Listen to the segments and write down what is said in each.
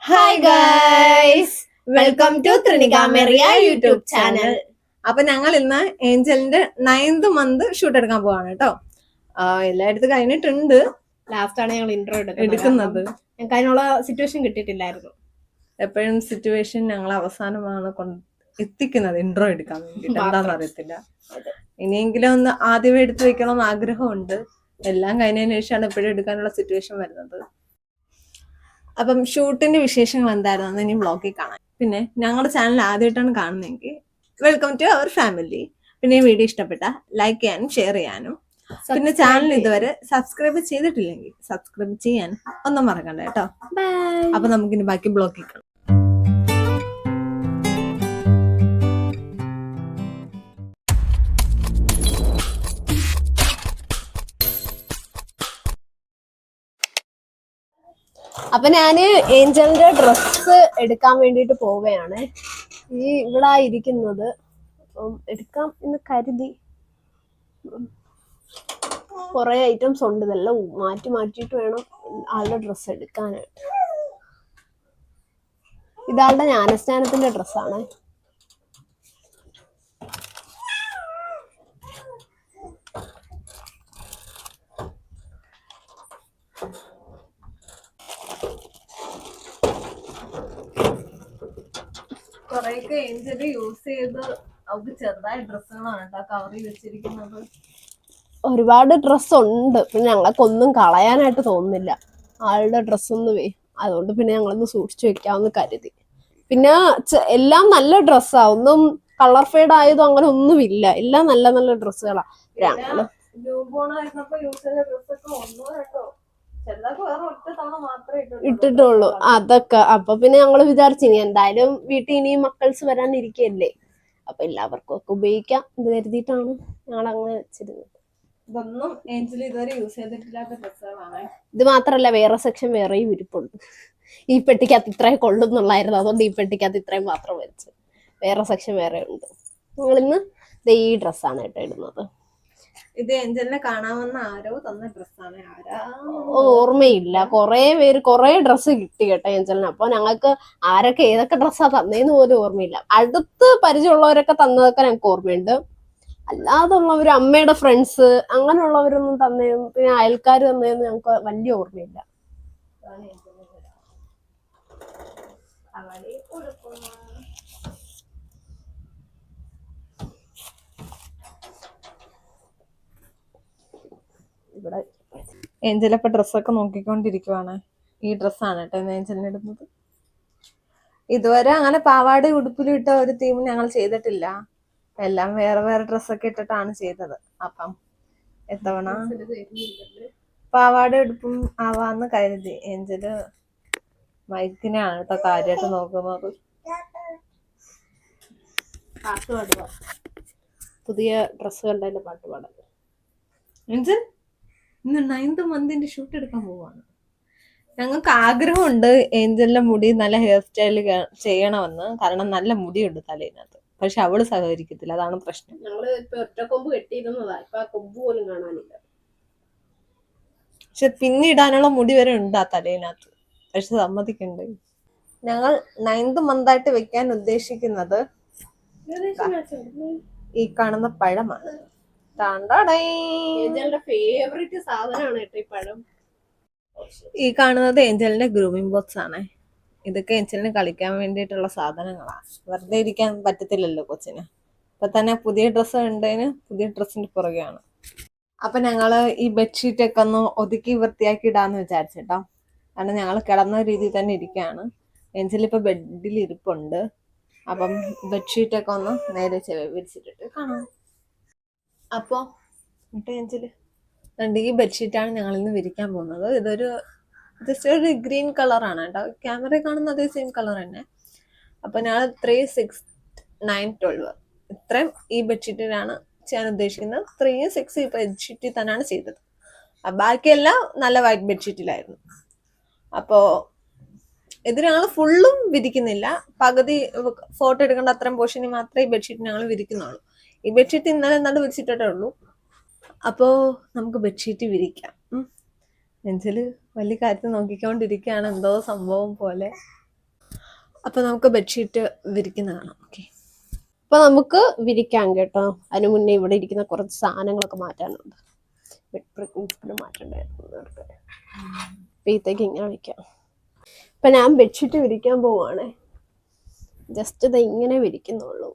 Hi guys, welcome to ത്രിനികാമെറിയ YouTube channel. അപ്പൊ ഞങ്ങൾ ഇന്ന് ഏഞ്ചലിന്റെ 9th മന്ത് ഷൂട്ട് എടുക്കാൻ പോവാണ് കേട്ടോ. എല്ലായിടത്തും കഴിഞ്ഞിട്ടുണ്ട്. ലാസ്റ്റ് ആണ് ഞങ്ങൾ ഇൻട്രോ എടുക്കുന്നത്. ഞങ്ങൾക്ക് അതിനുള്ള സിറ്റുവേഷൻ കിട്ടിയിട്ടില്ലായിരുന്നു. എപ്പോഴും സിറ്റുവേഷൻ ഞങ്ങൾ അവസാനമാണ് എത്തിക്കുന്നത് ഇൻട്രോ എടുക്കാൻ വേണ്ടിട്ട്. എന്താണെന്ന് അറിയത്തില്ല. ഇനിയെങ്കിലും ഒന്ന് ആദ്യമേ എടുത്തു വെക്കണം ആഗ്രഹമുണ്ട്. എല്ലാം കഴിഞ്ഞതിന് ശേഷമാണ് എപ്പോഴും എടുക്കാനുള്ള സിറ്റുവേഷൻ വരുന്നത്. അപ്പം ഷൂട്ടിന്റെ വിശേഷങ്ങൾ എന്തായിരുന്നു ഇനി വ്ളോഗിൽ കാണാം. പിന്നെ ഞങ്ങളുടെ ചാനൽ ആദ്യമായിട്ടാണ് കാണുന്നതെങ്കിൽ വെൽക്കം ടു അവർ ഫാമിലി. പിന്നെ ഈ വീഡിയോ ഇഷ്ടപ്പെട്ട ലൈക്ക് ചെയ്യാനും ഷെയർ ചെയ്യാനും, പിന്നെ ചാനൽ ഇതുവരെ സബ്സ്ക്രൈബ് ചെയ്തിട്ടില്ലെങ്കിൽ സബ്സ്ക്രൈബ് ചെയ്യാൻ ഒന്നും മറക്കണ്ട കേട്ടോ. അപ്പൊ നമുക്കിനി ബാക്കി ബ്ലോഗിൽ കാണാം. അപ്പൊ ഞാന് ഏഞ്ചലിന്റെ ഡ്രസ്സ് എടുക്കാൻ വേണ്ടിട്ട് പോവുകയാണ്. ഇവിടെ ഇരിക്കുന്നത് എടുക്കാം എന്ന് കരുതി. കുറെ ഐറ്റംസ് ഉണ്ട്, ഇതെല്ലാം മാറ്റിയിട്ട് വേണം ആളുടെ ഡ്രസ്സ് എടുക്കാനായിട്ട്. ഇതാളുടെ ജ്ഞാനസ്നാനത്തിന്റെ ഡ്രസ്സാണ്. കുറെയൊക്കെ ഏഞ്ചല് യൂസ് ചെയ്ത് അവർക്ക് ചെറുതായ ഡ്രസ്സുകളാണ് കേട്ടോ കവറിൽ വെച്ചിരിക്കുന്നത്. ഒരുപാട് ഡ്രസ്സ് ഉണ്ട്, പിന്നെ ഞങ്ങൾക്കൊന്നും കളയാനായിട്ട് തോന്നുന്നില്ല ആളുടെ ഡ്രസ്സൊന്നുമേ. അതുകൊണ്ട് പിന്നെ ഞങ്ങളൊന്ന് സൂക്ഷിച്ചു വെക്കാമെന്ന് കരുതി. പിന്നെ എല്ലാം നല്ല ഡ്രസ്സാ, ഒന്നും കളർ ഫെയ്ഡ് ആയതും അങ്ങനെ ഒന്നുമില്ല. എല്ലാം നല്ല നല്ല ഡ്രസ്സുകളാ. ഇട്ടിട്ടുള്ളൂ അതൊക്കെ. അപ്പൊ പിന്നെ ഞങ്ങള് വിചാരിച്ചു ഇനി എന്തായാലും വീട്ടിൽ ഇനിയും മക്കൾസ് വരാനിരിക്കല്ലേ, അപ്പൊ എല്ലാവർക്കും ഒക്കെ ഉപയോഗിക്കാം എന്ന് കരുതിയിട്ടാണ് ഞങ്ങൾ അങ്ങനെ വെച്ചിരുന്നത്. ഇതൊന്നും ഏഞ്ചല് ഇതുവരെ യൂസ് ചെയ്തിട്ടില്ലാത്ത ഡ്രസ്സുകളാണ്. ഇത് മാത്രല്ല, വേറെ സെക്ഷൻ വേറെയും ഇരിപ്പുണ്ട്. ഈ പെട്ടിക്കകത്ത് ഇത്രയും കൊള്ളുന്നുള്ളായിരുന്നു, അതുകൊണ്ട് ഈ പെട്ടിക്കകത്ത് ഇത്രയും മാത്രം വെച്ച്. വേറെ സെക്ഷൻ വേറെ ഉണ്ട്. ഞങ്ങളിന്ന് ഈ ഡ്രസ്സാണ് കേട്ടോ ഇടുന്നത്. ഇത് ഏഞ്ചലിനെ കാണാമെന്ന് ആരോ തന്ന ഡ്രസ്സാണ്. ഓർമ്മയില്ല. കുറെ ഡ്രസ്സ് കിട്ടി കേട്ടോ ഏഞ്ചലിന്. അപ്പൊ ഞങ്ങൾക്ക് ആരൊക്കെ ഏതൊക്കെ ഡ്രസ്സാ തന്നേന്ന് പോലും ഓർമ്മയില്ല. അടുത്ത് പരിചയമുള്ളവരൊക്കെ തന്നതൊക്കെ ഞങ്ങൾക്ക് ഓർമ്മയുണ്ട്. അല്ലാതുള്ളവര്, അമ്മയുടെ ഫ്രണ്ട്സ് അങ്ങനെയുള്ളവരൊന്നും തന്നേന്നും പിന്നെ അയൽക്കാർ തന്നേന്നും ഞങ്ങൾക്ക് വലിയ ഓർമ്മയില്ല. ഇവിടെ ഏഞ്ചലപ്പ ഡ്രസ്സൊക്കെ നോക്കിക്കൊണ്ടിരിക്കുവാണ്. ഈ ഡ്രസ്സാണ് കേട്ടോ ഏഞ്ചലിന് ഇടുന്നത്. ഇതുവരെ അങ്ങനെ പാവാട ഉടുപ്പിലിട്ട ഒരു തീം ഞങ്ങൾ ചെയ്തിട്ടില്ല. എല്ലാം വേറെ വേറെ ഡ്രസ്സൊക്കെ ഇട്ടിട്ടാണ് ചെയ്തത്. അപ്പം എത്തവണ പാവാട ഉടുപ്പും ആവാന്ന് കരുതി. ഏഞ്ചല് മൈക്കിനെയാണ് കേട്ടോ കാര്യമായിട്ട് നോക്കുന്നത്. പാട്ട് പാടുക, പുതിയ ഡ്രസ്സ് കണ്ടതിന്റെ പാട്ട് പാടുക. ഏഞ്ചൽ ഇന്ന് 9th മന്തിന്റെ ഷൂട്ട് എടുക്കാൻ പോവാണ്. ഞങ്ങൾക്ക് ആഗ്രഹമുണ്ട് ഏഞ്ചലിന്റെ മുടി നല്ല ഹെയർ സ്റ്റൈൽ ചെയ്യണമെന്ന്. കാരണം നല്ല മുടിയുണ്ട് തലേനകത്ത്. പക്ഷെ അവള് സഹകരിക്കത്തില്ല, അതാണ് പ്രശ്നം. ഞങ്ങള് ഇപ്പൊ ഒറ്റക്കൊമ്പ് കെട്ടിയിരുന്നതാ, ഇപ്പൊ ആ കൊമ്പ് പോലും കാണാനില്ല. പക്ഷെ പിന്നിടാനുള്ള മുടി വരെ ഉണ്ട് ആ തലേനകത്ത്, പക്ഷെ സമ്മതിക്കണ്ടേ. ഞങ്ങൾ 9th മന്തായിട്ട് വെക്കാൻ ഉദ്ദേശിക്കുന്നത് ഈ കാണുന്ന പഴമാണ്. ഫേവറേറ്റ് സാധനമാണ് കേട്ടോ ഈ പഴം. ഈ കാണുന്നത് ഏഞ്ചലിന്റെ ഗ്രൂമിംഗ് ബോക്സ് ആണ്. ഇതൊക്കെ ഏഞ്ചലിന് കളിക്കാൻ വേണ്ടിയിട്ടുള്ള സാധനങ്ങളാണ്. വെറുതെ ഇരിക്കാൻ പറ്റത്തില്ലല്ലോ കൊച്ചിന്. ഇപ്പൊ തന്നെ പുതിയ ഡ്രസ്സ് ഉണ്ടതിന് പുതിയ ഡ്രസ്സിന്റെ പുറകെയാണ്. അപ്പൊ ഞങ്ങള് ഈ ബെഡ്ഷീറ്റ് ഒക്കെ ഒന്ന് ഒതുക്കി വൃത്തിയാക്കി ഇടാന്ന് വിചാരിച്ചിട്ടോ. കാരണം ഞങ്ങൾ കിടന്ന രീതിയിൽ തന്നെ ഇരിക്കുകയാണ്. ഏഞ്ചലിപ്പോ ബെഡിൽ ഇരിപ്പുണ്ട്. അപ്പം ബെഡ്ഷീറ്റ് ഒക്കെ ഒന്ന് നേരെ വിരിച്ചിട്ടിട്ട് കാണാം. അപ്പൊ ഏഞ്ചല് ഈ ബെഡ്ഷീറ്റാണ് ഞങ്ങൾ ഇന്ന് വിരിക്കാൻ പോകുന്നത്. ഇതൊരു ജസ്റ്റ് ഒരു ഗ്രീൻ കളറാണ് കേട്ടോ. ക്യാമറയിൽ കാണുന്ന അതേ സെയിം കളർ തന്നെ. അപ്പൊ ഞങ്ങൾ 3, 6, 9, 12 ഇത്രയും ഈ ബെഡ്ഷീറ്റിലാണ് ചെയ്യാൻ ഉദ്ദേശിക്കുന്നത്. 3, 6 ഈ ബെഡ്ഷീറ്റിൽ തന്നെയാണ് ചെയ്തത്. ബാക്കിയെല്ലാം നല്ല വൈറ്റ് ബെഡ്ഷീറ്റിലായിരുന്നു. അപ്പോ ഇത് ഞങ്ങൾ ഫുള്ളും വിരിക്കുന്നില്ല, പകുതി ഫോട്ടോ എടുക്കേണ്ട അത്രയും പോർഷനിൽ മാത്രമേ ഈ ബെഡ്ഷീറ്റ് ഞങ്ങൾ വിരിക്കുന്നുള്ളൂ. ഈ ബെഡ്ഷീറ്റ് ഇന്നലെ എന്താണ്ട് വിരിച്ചിട്ടേ ഉള്ളൂ. അപ്പോ നമുക്ക് ബെഡ്ഷീറ്റ് വിരിക്കാം. എന്നുവെച്ചാല് വലിയ കാര്യത്തിൽ നോക്കിക്കൊണ്ടിരിക്കുകയാണ്, എന്തോ സംഭവം പോലെ. അപ്പൊ നമുക്ക് ബെഡ്ഷീറ്റ് വിരിക്കുന്ന കാണാം. ഓക്കെ, അപ്പൊ നമുക്ക് വിരിക്കാം കേട്ടോ. അതിനു മുന്നേ ഇവിടെ ഇരിക്കുന്ന കുറച്ച് സാധനങ്ങളൊക്കെ മാറ്റാനുണ്ട്. മാറ്റണ്ടായിരുന്നു നേരത്തെ. അപ്പത്തേക്ക് ഇങ്ങനെ വിരിക്കാം. ഇപ്പൊ ഞാൻ ബെഡ്ഷീറ്റ് വിരിക്കാൻ പോവാണേ. ജസ്റ്റ് ഇത് ഇങ്ങനെ വിരിക്കുന്നുള്ളൂ.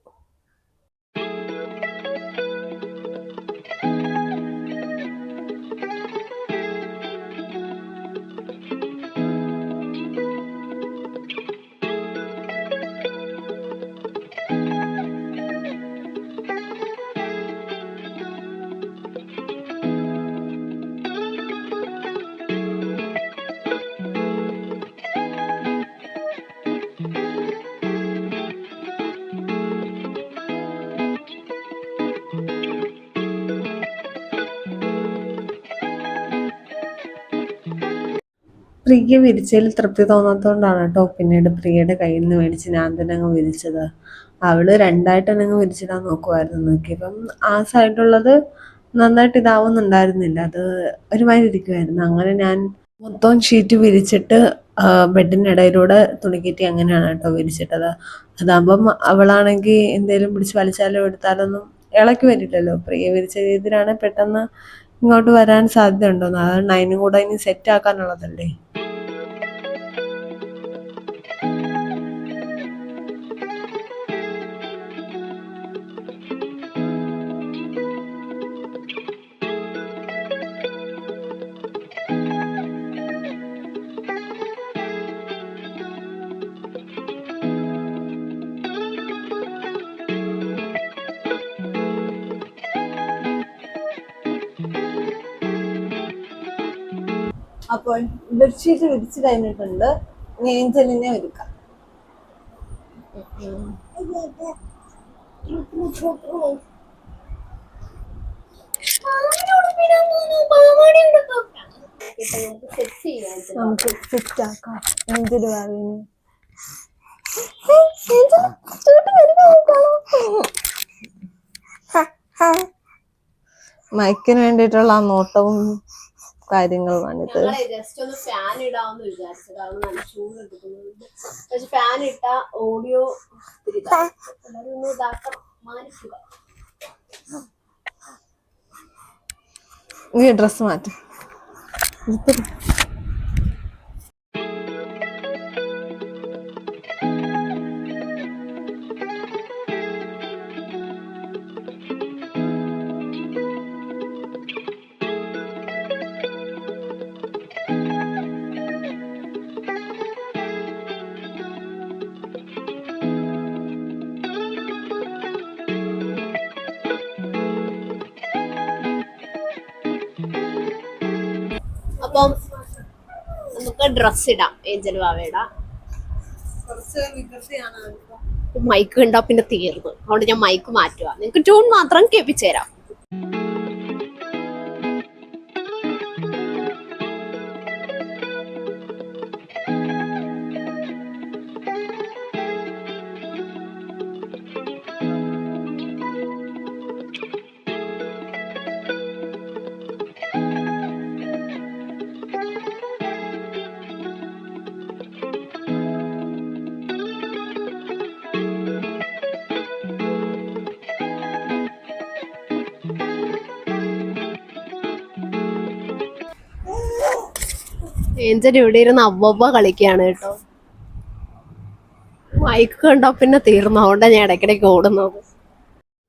പ്രിയ വിരിച്ചതിൽ തൃപ്തി തോന്നാത്തതുകൊണ്ടാണ് കേട്ടോ പിന്നീട് പ്രിയയുടെ കയ്യിൽ നിന്ന് മേടിച്ച് ഞാൻ തന്നെ അങ്ങ് വിരിച്ചത്. അവള് രണ്ടായിട്ട് തന്നെ അങ്ങ് വിരിച്ചിടാൻ നോക്കുമായിരുന്നു. നോക്കിയപ്പം ആ സൈഡുള്ളത് നന്നായിട്ട് ഇതാവുന്നുണ്ടായിരുന്നില്ല, അത് ഒരുമാതിരി ഇരിക്കുമായിരുന്നു. അങ്ങനെ ഞാൻ മൊത്തം ഷീറ്റ് വിരിച്ചിട്ട് ബെഡിനിടയിലൂടെ തുണിക്കറ്റി അങ്ങനെയാണ് കേട്ടോ വിരിച്ചിട്ടത്. അതാകുമ്പം അവളാണെങ്കിൽ എന്തേലും പിടിച്ച് വലിച്ചാലോ എടുത്താലൊന്നും ഇളക്കി വരില്ലല്ലോ. പ്രിയ വിരിച്ച രീതിയിലാണ് പെട്ടെന്ന് ഇങ്ങോട്ട് വരാൻ സാധ്യത ഉണ്ടോന്ന്. അതാണ് അതിനും കൂടെ ഇനി സെറ്റ് ആക്കാനുള്ളതല്ലേ. അപ്പോൾ ബെഡ്ഷീറ്റ് വിരിച്ചു കഴിഞ്ഞിട്ടുണ്ട്. ഏഞ്ചലിനെ ഒരുക്കാം. നമുക്ക് സെറ്റ് ആക്കാം. ഏഞ്ചല് ഭാവിന് മൈക്കിന് വേണ്ടിയിട്ടുള്ള ആ നോട്ടവും കാര്യങ്ങളുമാണിത്. ജസ്റ്റ് ഒന്ന് ഫാൻ ഇടാമെന്ന് വിചാരിച്ചു, കാരണം നല്ല ചൂട് എടുക്കുന്നുണ്ട്. പക്ഷെ ഫാൻ ഇട്ട ഓഡിയോ എല്ലാവരും ഒന്ന് ഇതാക്കണം, മാനിക്കുക. ഈ ഡ്രസ് മാറ്റി അപ്പം നമുക്ക് ഡ്രസ് ഇടാം. ഏഞ്ചൽ വാവയുടെ മൈക്ക് കണ്ടാ പിന്നെ തീർന്നു. അതുകൊണ്ട് ഞാൻ മൈക്ക് മാറ്റുക. നിങ്ങൾക്ക് ട്യൂൺ മാത്രം കേൾപ്പിച്ചു തരാം. ഏഞ്ചൽ ഇവിടെ ഇരുന്ന് അവ്വ കളിക്കുകയാണ് കേട്ടോ. മൈക്ക് കണ്ടോ പിന്നെ തീർന്നു. അതുകൊണ്ടാണ് ഞാൻ ഇടയ്ക്കിടയ്ക്ക് ഓടുന്നത്.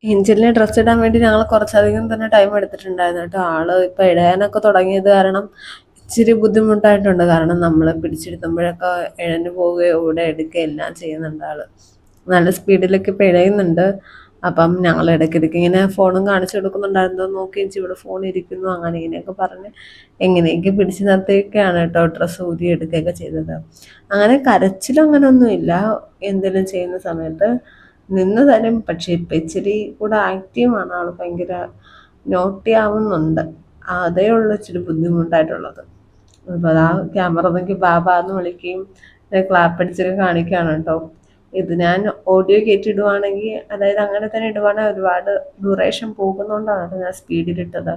ഏഞ്ചലിനെ ഡ്രസ്സ് ഇടാൻ വേണ്ടി ഞങ്ങൾ കുറച്ചധികം തന്നെ ടൈം എടുത്തിട്ടുണ്ടായിരുന്നു കേട്ടോ. ആള് ഇപ്പൊ ഇഴയാനൊക്കെ തുടങ്ങിയത് കാരണം ഇച്ചിരി ബുദ്ധിമുട്ടായിട്ടുണ്ട്. കാരണം നമ്മൾ പിടിച്ചെടുക്കുമ്പോഴൊക്കെ ഇഴഞ്ഞു പോവുകയോ ഇവിടെ എടുക്കുകയോ എല്ലാം ചെയ്യുന്നുണ്ട് ആള്. നല്ല സ്പീഡിലൊക്കെ ഇപ്പൊ ഇഴയുന്നുണ്ട്. അപ്പം ഞങ്ങൾ ഇടയ്ക്കിടയ്ക്ക് ഇങ്ങനെ ഫോണും കാണിച്ചു കൊടുക്കുന്നുണ്ടായിരുന്നു. നോക്കി ഇവിടെ ഫോൺ ഇരിക്കുന്നു അങ്ങനെ ഇങ്ങനെയൊക്കെ പറഞ്ഞ് എങ്ങനെയൊക്കെ പിടിച്ചു നിർത്തിയൊക്കെയാണ് കേട്ടോ ഡ്രസ്സ് ഊരി എടുക്കുകയൊക്കെ ചെയ്തത്. അങ്ങനെ കരച്ചിലും അങ്ങനെ ഒന്നുമില്ല. എന്തെങ്കിലും ചെയ്യുന്ന സമയത്ത് നിന്ന് തരും. പക്ഷെ ഇപ്പം ഇച്ചിരി കൂടെ ആക്റ്റീവാണ് ആൾ, ഭയങ്കര നോട്ടി ആവുന്നുണ്ട്. അതേ ഉള്ളൂ ഇച്ചിരി ബുദ്ധിമുട്ടായിട്ടുള്ളത്. അപ്പോൾ അതാ ക്യാമറ നോക്കി ബാബാന്ന് വിളിക്കുകയും ക്ലാപ്പ് അടിച്ചൊക്കെ കാണിക്കുകയാണ് കേട്ടോ. ഇത് ഞാൻ ഓഡിയോ കയറ്റിയിടുവാണെങ്കിൽ, അതായത് അങ്ങനെ തന്നെ ഇടുവാണെങ്കിൽ ഒരുപാട് ഡ്യൂറേഷൻ പോകുന്നതുകൊണ്ടാണ് ഞാൻ സ്പീഡിലിട്ടത്.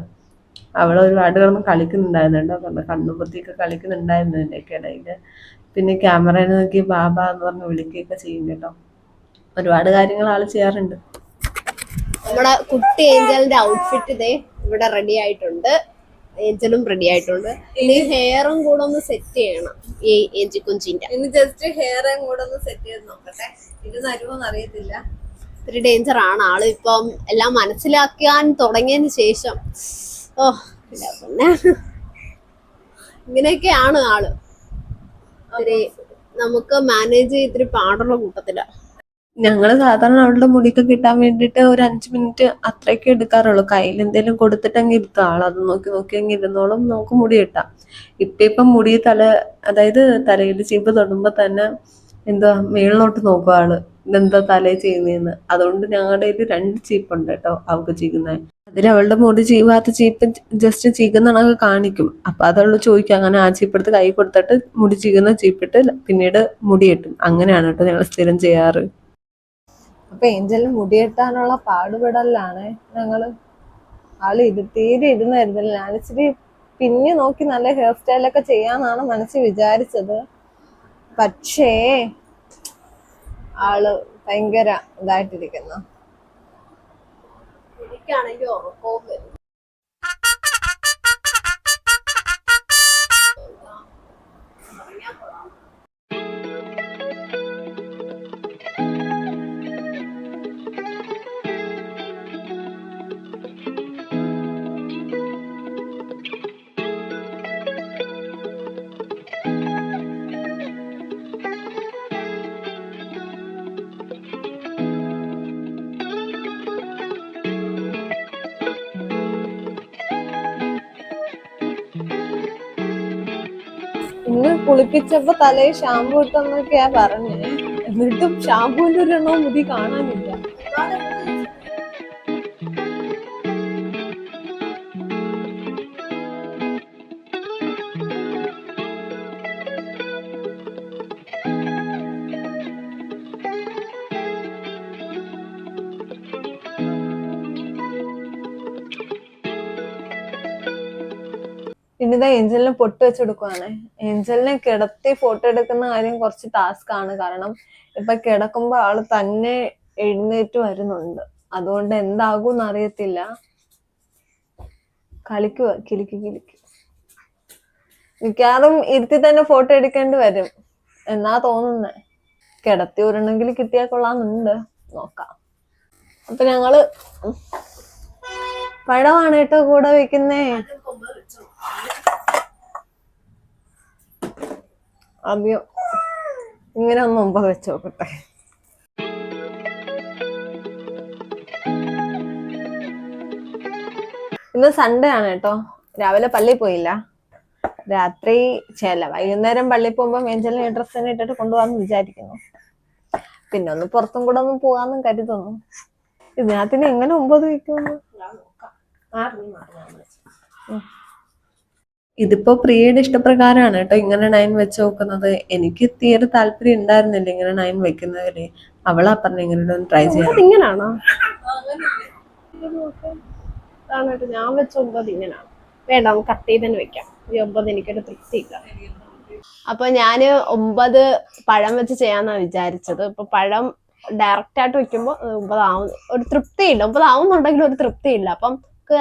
അവൾ ഒരുപാട് കിടന്ന് കളിക്കുന്നുണ്ടായിരുന്നു കേട്ടോ, കണ്ണുപൊത്തിയൊക്കെ കളിക്കുന്നുണ്ടായിരുന്നു ഇതിൻ്റെയൊക്കെ ഇടയിൽ. പിന്നെ ക്യാമറയിൽ നോക്കി ബാബ എന്ന് പറഞ്ഞ് വിളിക്കുകയൊക്കെ ചെയ്യും കേട്ടോ. ഒരുപാട് കാര്യങ്ങൾ ആൾ ചെയ്യാറുണ്ട്. നമ്മുടെ കുട്ടി ഏഞ്ചലിന്റെ ഔട്ട്ഫിറ്റ് ഇതേ ഇവിടെ റെഡി ആയിട്ടുണ്ട്. ഏഞ്ചലും റെഡി ആയിട്ടുണ്ട്. ഇനി ഹെയറും കൂടെ ഒന്ന് സെറ്റ് ചെയ്യണം ഈ ഏഞ്ചി കുഞ്ചിന്റെ. ഇനി ജസ്റ്റ് ഹെയറും കൂടെ ഒന്ന് സെറ്റ് ചെയ്ത് നോക്കട്ടെ, ഇത് തരുമോന്ന് അറിയത്തില്ല. ഇത്തിരി ഡേഞ്ചർ ആണ് ആള്. ഇപ്പം എല്ലാം മനസ്സിലാക്കാൻ തുടങ്ങിയതിന് ശേഷം പിന്നെ ഇങ്ങനെയൊക്കെയാണ് ആള്. നമുക്ക് മാനേജ് ഇത്തിരി പാടുള്ള കൂട്ടത്തില. ഞങ്ങള് സാധാരണ അവളുടെ മുടിയൊക്കെ കിട്ടാൻ വേണ്ടിട്ട് ഒരു 5 മിനിറ്റ് അത്രയൊക്കെ എടുക്കാറുള്ളൂ. കയ്യിൽ എന്തെങ്കിലും കൊടുത്തിട്ടങ്ങ് ഇരുത്തും. ആളത് നോക്കി നോക്കി അങ്ങ് ഇരുന്നോളും, നമുക്ക് മുടി കിട്ടാം. ഇപ്പം മുടി അതായത് തലയിൽ ചീപ്പ് തൊടുമ്പോ തന്നെ എന്താ മേളിലോട്ട് നോക്കും ആള്, ഇതെന്താ തലയിൽ ചെയ്യുന്നതെന്ന്. അതുകൊണ്ട് ഞങ്ങളുടെ കയ്യിൽ 2 ചീപ്പുണ്ട് കേട്ടോ അവൾക്ക് ചീകുന്നത്. അതിൽ അവളുടെ മുടി ചീവാത്ത ചീപ്പ് ജസ്റ്റ് ചീകുന്നതൊക്കെ കാണിക്കും. അപ്പൊ അതവള് ചോദിക്കും, അങ്ങനെ ആ ചീപ്പെടുത്ത് കൈ കൊടുത്തിട്ട് മുടി ചീകുന്ന ചീപ്പിട്ട് പിന്നീട് മുടി കെട്ടും. അങ്ങനെയാണ് കേട്ടോ ഞങ്ങൾ സ്ഥിരം ചെയ്യാറ്. അപ്പൊ ഏഞ്ചലിന് മുടിയെട്ടാനുള്ള പാടുപെടലാണ് ഞങ്ങള്. ആള് തീരെ ഇരുന്നായിരുന്നില്ല. ഞാനിച്ചിരി പിന്നെ നോക്കി നല്ല ഹെയർ സ്റ്റൈലൊക്കെ ചെയ്യാന്നാണ് മനസ്സിൽ വിചാരിച്ചത്. പക്ഷേ ആള് ഭയങ്കര ഇതായിട്ടിരിക്കുന്നു. എനിക്കാണെങ്കിൽ ഉറക്കവും വരും. ഇന്ന് കുളിപ്പിച്ചപ്പോ തലയിൽ ഷാമ്പു ഇട്ടെന്നൊക്കെയാ പറഞ്ഞേ. എന്നിട്ടും ഷാമ്പുവിന്റെ ഒരെണ്ണവും മുടി കാണാനില്ല. ഇനിതാ ഏഞ്ചലിനെ പൊട്ട് വെച്ചെടുക്കുവാണ്. ഏഞ്ചലിനെ കിടത്തി ഫോട്ടോ എടുക്കുന്ന കാര്യം കുറച്ച് ടാസ്ക് ആണ്. കാരണം ഇപ്പൊ കിടക്കുമ്പോ ആള് തന്നെ എഴുന്നേറ്റ് വരുന്നുണ്ട്. അതുകൊണ്ട് എന്താകും അറിയത്തില്ല. കളിക്കുക, കിലുക്കി കിലുക്കി. മിക്കവാറും ഇരുത്തി തന്നെ ഫോട്ടോ എടുക്കേണ്ടി വരും എന്നാ തോന്നുന്നേ. കിടത്തി ഒരെണ്ണെങ്കിൽ കിട്ടിയാൽ കൊള്ളാന്നുണ്ട്, നോക്കാം. അപ്പൊ ഞങ്ങള് പഴമാണ് കേട്ടോ കൂടെ വെക്കുന്നേ. ആദ്യം ഇങ്ങനെ ഒന്ന് 9 വെച്ച് നോക്കട്ടെ. ഇന്ന് സൺഡേ ആണ് കേട്ടോ. രാവിലെ പള്ളിയിൽ പോയില്ല. രാത്രി വൈകുന്നേരം പള്ളിയിൽ പോകുമ്പോ ഏഞ്ചലിനെ ഡ്രസ് തന്നെ ഇട്ടിട്ട് കൊണ്ടുപോകാന്ന് വിചാരിക്കുന്നു. പിന്നെ ഒന്ന് പുറത്തും കൂടെ ഒന്ന് പോകാന്നും കരുതുന്നു. ഇതിനകത്തിന് എങ്ങനെ 9 വെക്കുന്നു? ഇതിപ്പോ പ്രിയയുടെ ഇഷ്ടപ്രകാരമാണ് കേട്ടോ ഇങ്ങനെ 9 വെച്ച് നോക്കുന്നത്. എനിക്ക് തീരെ താല്പര്യം ഉണ്ടായിരുന്നില്ല ഇങ്ങനെ 9 വെക്കുന്നവര്. അവളാ പറഞ്ഞ ഇങ്ങനെ ട്രൈ ചെയ്യാം. ഇങ്ങനാണോ? ഞാൻ വെച്ച 9 ഇങ്ങനാണ്. വേണ്ട, നമുക്ക് കട്ട് ചെയ്ത് തന്നെ വെക്കാം. ഈ 9 എനിക്കൊരു തൃപ്തിയില്ല. അപ്പൊ ഞാന് 9 പഴം വെച്ച് ചെയ്യാന്നാ വിചാരിച്ചത്. ഇപ്പൊ പഴം ഡയറക്റ്റ് ആയിട്ട് വെക്കുമ്പോ 9 ആവും, ഒരു തൃപ്തിയില്ല. 9 ആവുന്നുണ്ടെങ്കിലും ഒരു തൃപ്തിയില്ല. അപ്പം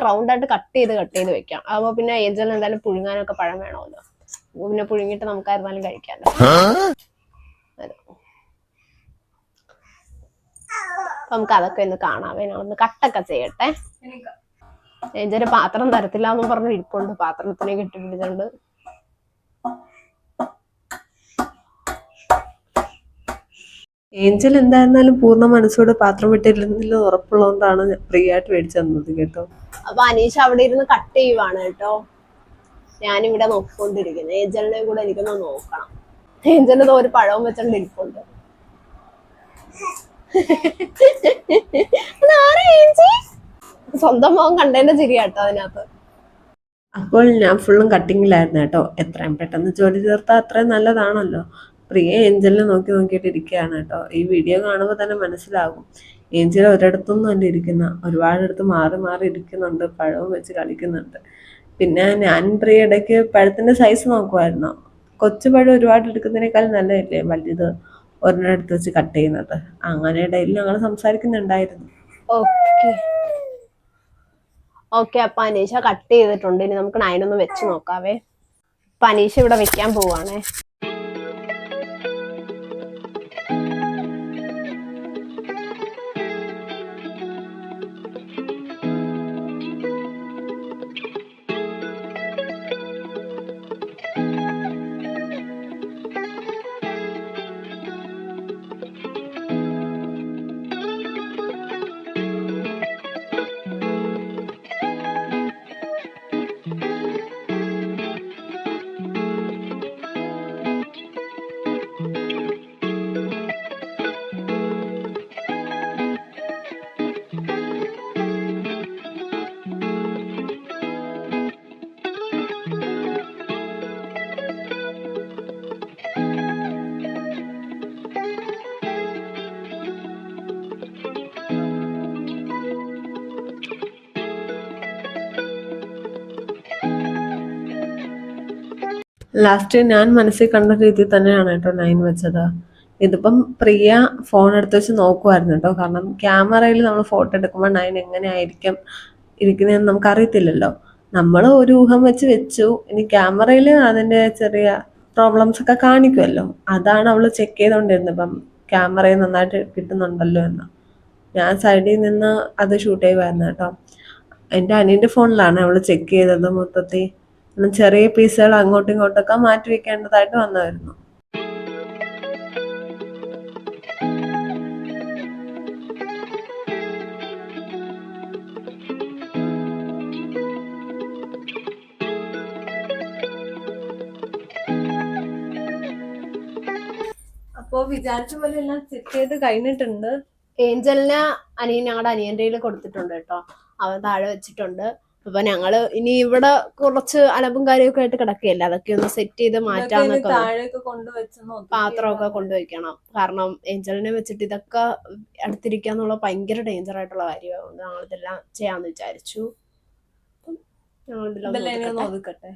റൗണ്ട് ആയിട്ട് കട്ട് ചെയ്ത് വെക്കാം. അപ്പൊ പിന്നെ ഏഞ്ചലിന് എന്തായാലും പുഴുങ്ങാനൊക്കെ പഴം വേണമല്ലോ. പിന്നെ പുഴുങ്ങിട്ട് നമുക്കായിരുന്നാലും കഴിക്കാമല്ലോ. അപ്പൊ നമുക്ക് അതൊക്കെ ഒന്ന് കാണാവേ. ഞങ്ങളൊന്ന് കട്ടൊക്കെ ചെയ്യട്ടെ. ഏഞ്ചല് പാത്രം തരത്തില്ല എന്നും പറഞ്ഞ് ഇരിപ്പുണ്ട്. പാത്രത്തിലേക്ക് ഇട്ടിട്ടുണ്ട്. ഏഞ്ചൽ എന്തായിരുന്നാലും പൂർണ്ണ മനസ്സോടെ പാത്രം വിട്ടിരുന്നില്ല ഉറപ്പുള്ളതുകൊണ്ടാണ് പ്രിയായിട്ട് മേടിച്ചു തന്നത് കേട്ടോ. അപ്പൊ അനീഷ അവിടെ ഇരുന്ന് കട്ട് ചെയ്യുവാണ് കേട്ടോ. ഞാനിവിടെ നോക്കിക്കൊണ്ടിരിക്കുന്നു. ഏഞ്ചലിനെ കൂടെ എനിക്കൊന്ന് നോക്കണം. ഏഞ്ചലിന് ഒരു പഴവും വെച്ചോണ്ട് ഇരിപ്പുണ്ട്. സ്വന്തം മുഖം കണ്ടതിന്റെ ചിരിയാട്ടോ അതിനകത്ത്. അപ്പോൾ ഞാൻ ഫുള്ളും കട്ടിങ്ങിലായിരുന്നു കേട്ടോ. എത്രയും പെട്ടെന്ന് ജോലി തീർത്താൽ അത്രയും നല്ലതാണല്ലോ. പ്രിയ ഏഞ്ചലിനെ നോക്കിയിട്ട് ഇരിക്കുകയാണ് കേട്ടോ. ഈ വീഡിയോ കാണുമ്പോൾ തന്നെ മനസ്സിലാകും ഏഞ്ചൽ ഒരിടത്തൊന്നും അല്ല ഇരിക്കുന്ന, ഒരുപാടിടത്ത് മാറി മാറി ഇരിക്കുന്നുണ്ട്, പഴവും വെച്ച് കളിക്കുന്നുണ്ട്. പിന്നെ ഞാൻ പ്രിയ ഇടയ്ക്ക് പഴത്തിന്റെ സൈസ് നോക്കുമായിരുന്നു. കൊച്ചു പഴം ഒരുപാട് എടുക്കുന്നതിനേക്കാൾ നല്ലതല്ലേ വലുത് ഒരെണ്ണെടുത്ത് വെച്ച് കട്ട് ചെയ്യുന്നത്. അങ്ങനെ ഇടയിൽ ഞങ്ങൾ സംസാരിക്കുന്നുണ്ടായിരുന്നു. ഓക്കെ ഓക്കെ, അപ്പൊ അനീഷ കട്ട് ചെയ്തിട്ടുണ്ട്. ഇനി നമുക്ക് 9 ഒന്ന് വെച്ച് നോക്കാവേ. അപ്പൊ അനീഷ ഇവിടെ വെക്കാൻ പോവാണേ. ലാസ്റ്റ് ഞാൻ മനസ്സിൽ കണ്ട രീതിയിൽ തന്നെയാണ് കേട്ടോ 9 വെച്ചത്. ഇതിപ്പം പ്രിയ ഫോൺ എടുത്ത് വെച്ച് നോക്കുമായിരുന്നു കേട്ടോ. കാരണം ക്യാമറയിൽ നമ്മൾ ഫോട്ടോ എടുക്കുമ്പോൾ 9 എങ്ങനെയായിരിക്കും ഇരിക്കുന്നതെന്ന് നമുക്ക് അറിയത്തില്ലല്ലോ. നമ്മൾ ഒരു ഊഹം വെച്ച് വെച്ചു. ഇനി ക്യാമറയിൽ അതിന്റെ ചെറിയ പ്രോബ്ലംസ് ഒക്കെ കാണിക്കുമല്ലോ, അതാണ് അവള് ചെക്ക് ചെയ്തോണ്ടിരുന്നത്. ഇപ്പം ക്യാമറയിൽ നന്നായിട്ട് കിട്ടുന്നുണ്ടല്ലോ എന്ന്. ഞാൻ സൈഡിൽ നിന്ന് അത് ഷൂട്ട് ചെയ്യുമായിരുന്നു കേട്ടോ. എൻ്റെ അനിയന്റെ ഫോണിലാണ് അവള് ചെക്ക് ചെയ്തത് മൊത്തത്തിൽ. ചെറിയ പീസുകൾ അങ്ങോട്ടും ഇങ്ങോട്ടൊക്കെ മാറ്റി വെക്കേണ്ടതായിട്ട് വന്നായിരുന്നു. അപ്പോ വിചാരിച്ച പോലെ എല്ലാം സെറ്റ് ചെയ്ത് കഴിഞ്ഞിട്ടുണ്ട്. ഏഞ്ചലിന് ഞങ്ങളുടെ അനിയന്റെ കയ്യിൽ കൊടുത്തിട്ടുണ്ട് കേട്ടോ. അവൻ താഴെ വെച്ചിട്ടുണ്ട്. അപ്പൊ ഞങ്ങള് ഇനി ഇവിടെ കുറച്ച് അലമ്പും കാര്യമൊക്കെ ആയിട്ട് കിടക്കുകയല്ല, അതൊക്കെ ഒന്ന് സെറ്റ് ചെയ്ത് മാറ്റാന്നൊക്കെ. പാത്രമൊക്കെ കൊണ്ടുവയ്ക്കണം. കാരണം ഏഞ്ചലിനെ വെച്ചിട്ട് ഇതൊക്കെ അടുത്തിരിക്കാന്നുള്ള ഭയങ്കര ഡേഞ്ചർ ആയിട്ടുള്ള കാര്യമാണ്. ഞങ്ങളിതെല്ലാം ചെയ്യാന്ന് വിചാരിച്ചു. ഒതുക്കട്ടെ.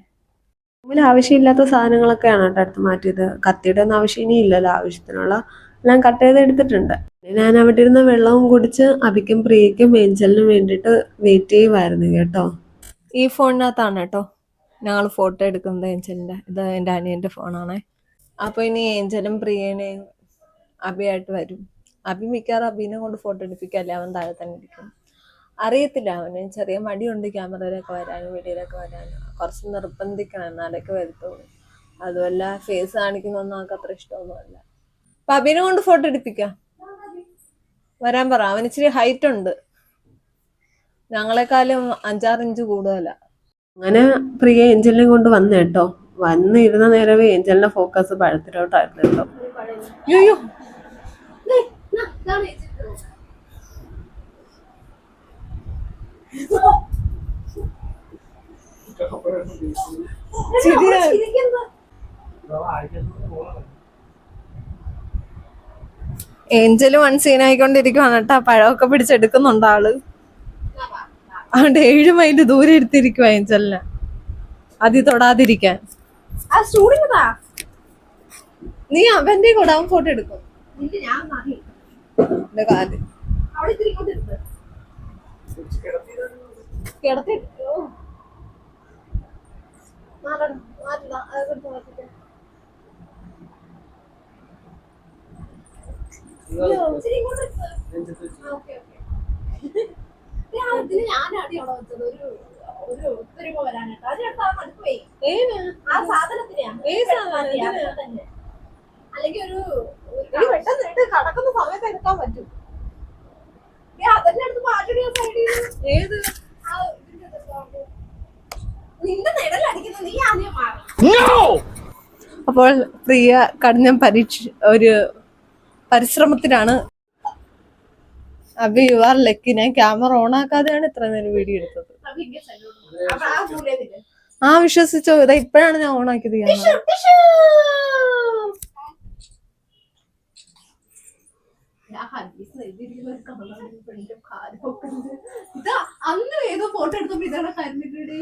ആവശ്യമില്ലാത്ത സാധനങ്ങളൊക്കെയാണ് കേട്ടോ അടുത്ത് മാറ്റിയത്. കത്തിയുടെ ഒന്നും ആവശ്യം ഇനി ഇല്ലല്ലോ. ആവശ്യത്തിനുള്ള എല്ലാം കട്ട് ചെയ്ത് എടുത്തിട്ടുണ്ട്. ഞാൻ അവിടെ ഇരുന്ന് വെള്ളവും കുടിച്ച് അഭിക്കും പ്രിയയ്ക്കും ഏഞ്ചലിനും വേണ്ടിയിട്ട് വെയിറ്റ് ചെയ്യുമായിരുന്നു കേട്ടോ. ഈ ഫോണിനകത്താണ് കേട്ടോ ഞങ്ങൾ ഫോട്ടോ എടുക്കുന്നത് ഏഞ്ചലിന്റെ. ഇത് എൻ്റെ അനിയന്റെ ഫോണാണേ. അപ്പൊ ഇനി ഏഞ്ചലും പ്രിയനെയും അഭിയായിട്ട് വരും. അഭി മിക്കാറും അഭിനെ കൊണ്ട് ഫോട്ടോ എടുപ്പിക്കല്ലേ, അവൻ താഴെ തന്നെ ഇരിക്കും. അറിയത്തില്ല, അവന് ചെറിയ മടിയുണ്ട് ക്യാമറയിലൊക്കെ വരാനും വീഡിയോയിലൊക്കെ വരാനും. കുറച്ച് നിർബന്ധിക്കണം എന്നാലൊക്കെ വരത്തുള്ളൂ. അതുമല്ല ഫേസ് കാണിക്കുന്നൊന്നും അവർക്ക് അത്ര ഇഷ്ടമൊന്നുമല്ല. അപ്പൊ അഭിനെ കൊണ്ട് ഫോട്ടോ എടുപ്പിക്കാം, വരാൻ പറ. അവന് ഇച്ചിരി ഹൈറ്റ് ഉണ്ട്, ഞങ്ങളെക്കാളും 5-6 ഇഞ്ച് കൂടുതലാ. അങ്ങനെ പ്രിയ ഏഞ്ചലിനെ കൊണ്ട് വന്നു കേട്ടോ. വന്നിരുന്ന നേരവേ ഏഞ്ചലിന്റെ ഫോക്കസ് പഴത്തിലോട്ടായിരുന്നു കേട്ടോ. അയ്യോ ഏഞ്ചല് വൺ സീനായിക്കൊണ്ടിരിക്കുവാണ് കേട്ടോ. പഴമൊക്കെ പിടിച്ചെടുക്കുന്നുണ്ട് ആള്. അതുകൊണ്ട് 7 മൈൽ ദൂരെ എടുത്തിരിക്കുവാ ഏഞ്ചലിനെ, അതി തൊടാതിരിക്കാൻ. നീ അവന്റെ കൂടെ അവൻ ഫോട്ടോ എടുക്കും. കടക്കുന്ന സമയത്ത് എടുക്കാൻ പറ്റും. അപ്പോൾ പ്രിയ കഠിന ഒരു പരിശ്രമത്തിലാണ്. അഭി യു ആർ ലക്കി. ഞാൻ ക്യാമറ ഓൺ ആക്കാതെയാണ് ഇത്ര നേരം വീഡിയോ എടുത്തത്. ആ വിശ്വസിച്ചോ, ഇതാ ഇപ്പോഴാണ് ഞാൻ ഓൺ ആക്കിയത് ക്യാമറ. ഇതാ അന്ന് ഏതോ ഫോട്ടോ എടുത്തപ്പോ ഇതാണ് കരുന്നിട്ട്.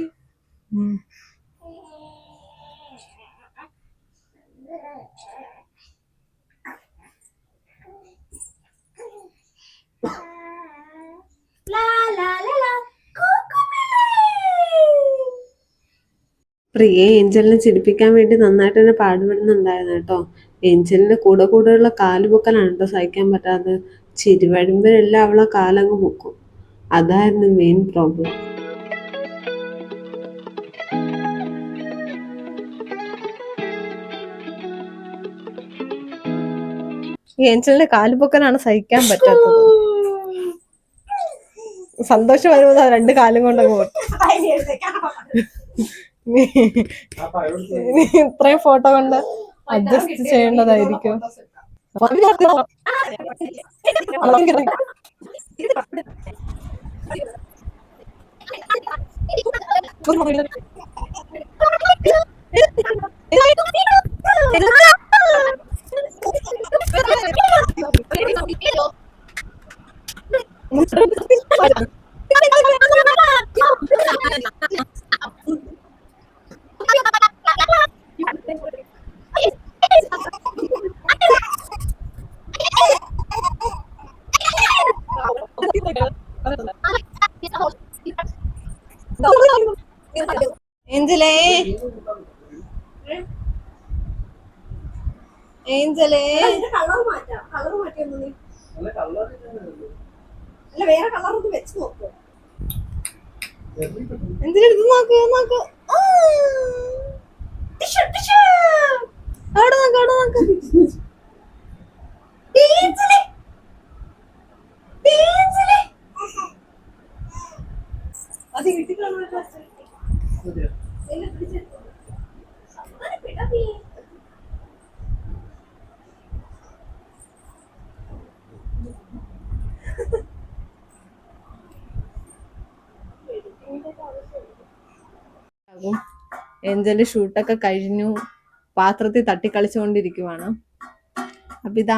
പ്രിയ ഏഞ്ചലിനെ ചിരിപ്പിക്കാൻ വേണ്ടി നന്നായിട്ട് തന്നെ പാടുപെടുന്നുണ്ടായിരുന്നു കേട്ടോ. ഏഞ്ചലിന്റെ കൂടെ കൂടെയുള്ള കാല് പൊക്കലാണ് കേട്ടോ സഹിക്കാൻ പറ്റാതെ. ചിരി വരുമ്പോഴെല്ലാം അവളെ കാലങ്ങ് പൊക്കും. അതായിരുന്നു മെയിൻ പ്രോബ്ലം. ഏഞ്ചലിന്റെ കാലുപൊക്കലാണ് സഹിക്കാൻ പറ്റാത്തത്. സന്തോഷം വരുമ്പോൾ രണ്ട് കാലും കൊണ്ടങ്ങ് പോകും. ഇത്രയും ഫോട്ടോ കൊണ്ട് അഡ്ജസ്റ്റ് ചെയ്യേണ്ടതായിരിക്കും. ഏഞ്ചലേ ഏഞ്ചലേ കളർ മാറ്റാം. കളർ മാറ്റിയൊന്നു നീ അല്ല വേറെ കളർ ഒന്ന് വെച്ച് നോക്കൂ. എന്തിനെടുത്ത് നോക്ക് നോക്ക്. അവിടെ നോക്ക് അവിടെ നോക്ക്. അത് വീട്ടിൽ കാണുമല്ലോ. ഏഞ്ചല് ഷൂട്ടൊക്കെ കഴിഞ്ഞു, പാത്രത്തിൽ തട്ടിക്കളിച്ചുകൊണ്ടിരിക്കുവാണ്. അപ്പൊ ഇതാ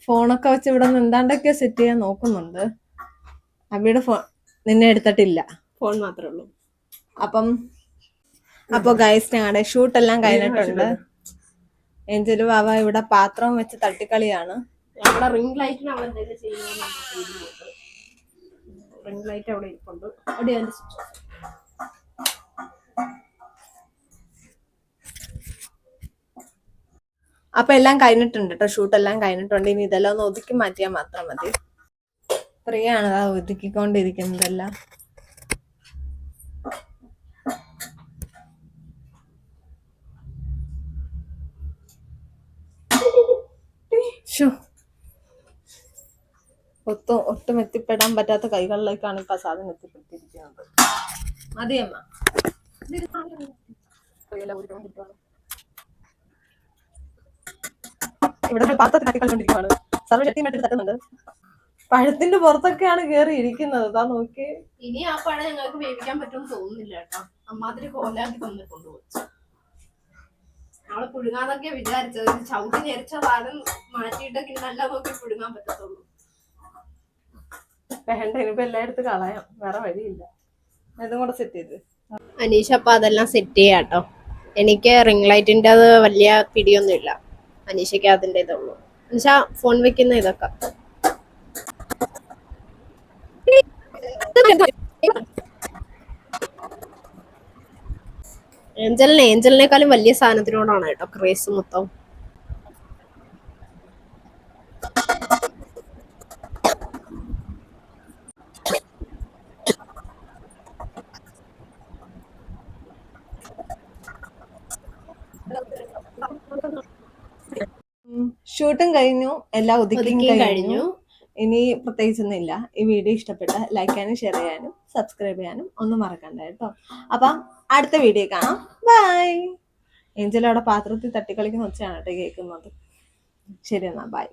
ഫോണൊക്കെ വെച്ച് ഇവിടെ നിന്ന് എന്താണ്ടൊക്കെ സെറ്റ് ചെയ്യാൻ നോക്കുന്നുണ്ട്. അബിയുടെ ഫോൺ നിന്നെ എടുത്തിട്ടില്ല, ഫോൺ മാത്രമേ ഉള്ളൂ. അപ്പൊ ഗൈസ് ഞങ്ങളുടെ ഷൂട്ടെല്ലാം കഴിഞ്ഞിട്ടുണ്ട്. ഏഞ്ചല് ബാബ ഇവിടെ പാത്രം വെച്ച് തട്ടിക്കളിയാണ്. അവിടെ റിംഗ് ലൈറ്റിന് അവിടെ എന്തെങ്കിലും ചെയ്യുന്നുണ്ട്. റിംഗ് ലൈറ്റ് അവിടെ ഇരിപ്പുണ്ട്. അവിടെ അതിന്റെ സ്വിച്ച് ഓഫ്. അപ്പൊ എല്ലാം കഴിഞ്ഞിട്ടുണ്ട് കേട്ടോ, ഷൂട്ടെല്ലാം കഴിഞ്ഞിട്ടുണ്ട്. ഇനി ഇതെല്ലാം ഒന്ന് ഒതുക്കി മാറ്റിയാൽ മാത്രം മതി. പ്രിയാണ് അതാ ഒതുക്കിക്കൊണ്ടിരിക്കുന്നതെല്ലാം. ഒട്ടും എത്തിപ്പെടാൻ പറ്റാത്ത കൈകളിലേക്കാണ് ഇപ്പൊ സാധനം എത്തിപ്പെട്ടിരിക്കുന്നത്. മതിയമ്മ. ഇവിടെ പാത്രത്തിൽ തട്ടിക്കളിക്കൊണ്ടിരിക്കുവാണ്. സർവ്വ ശക്തിയുമായിട്ട് തട്ടുന്നുണ്ട്. പഴത്തിന്റെ പുറത്തൊക്കെയാണ് കേറി ഇരിക്കുന്നത്. അതാ നോക്കി. ഇനി ആ പഴം ഞങ്ങൾക്ക് വേവിക്കാൻ പറ്റുമെന്ന് തോന്നുന്നില്ല കേട്ടോ. അമ്മാതിരി കോലാക്കി തന്നിട്ടുണ്ട് കൊച്ചു. ഞങ്ങള് പുഴുങ്ങാന്നൊക്കെ വിചാരിച്ചത്. ചവിട്ടി ഞെരിച്ച സാധനം മാറ്റിയിട്ടൊക്കെ നല്ല നോക്കി പുഴുങ്ങാൻ പറ്റത്തുള്ളൂ. വേണ്ട, ഇനിയിപ്പോ എല്ലായിടത്തും കളയാം, വേറെ വഴിയില്ല. ഇതും കൂടെ സെറ്റ് ചെയ്ത് അനീഷ അപ്പൊ അതെല്ലാം സെറ്റ് ചെയ്യാട്ടോ. എനിക്ക് റിംഗ് ലൈറ്റിന്റെ അത് വലിയ പിടിയൊന്നും ഇല്ല. അനീഷയ്ക്ക് അതിന്റെ ഇതുള്ളൂ. അനീഷ ഫോൺ വെക്കുന്ന ഇതൊക്കെ ഏഞ്ചലിനേക്കാളും വലിയ സാധനത്തിനോടാണ് കേട്ടോ ക്രേസ് മൊത്തം. ഷൂട്ടും കഴിഞ്ഞു, എല്ലാം ഒതുക്കിയും കഴിഞ്ഞു. ഇനി പ്രത്യേകിച്ചൊന്നും ഇല്ല. ഈ വീഡിയോ ഇഷ്ടപ്പെട്ട ലൈക്ക് ചെയ്യാനും ഷെയർ ചെയ്യാനും സബ്സ്ക്രൈബ് ചെയ്യാനും ഒന്നും മറക്കണ്ട കേട്ടോ. അപ്പം അടുത്ത വീഡിയോ കാണാം. ബൈ. ഏഞ്ചൽ അവിടെ പാത്രത്തിൽ തട്ടിക്കളിക്കുന്ന ഒച്ചയാണ് കേട്ടോ കേൾക്കുന്നത്. ശരി എന്നാ, ബൈ.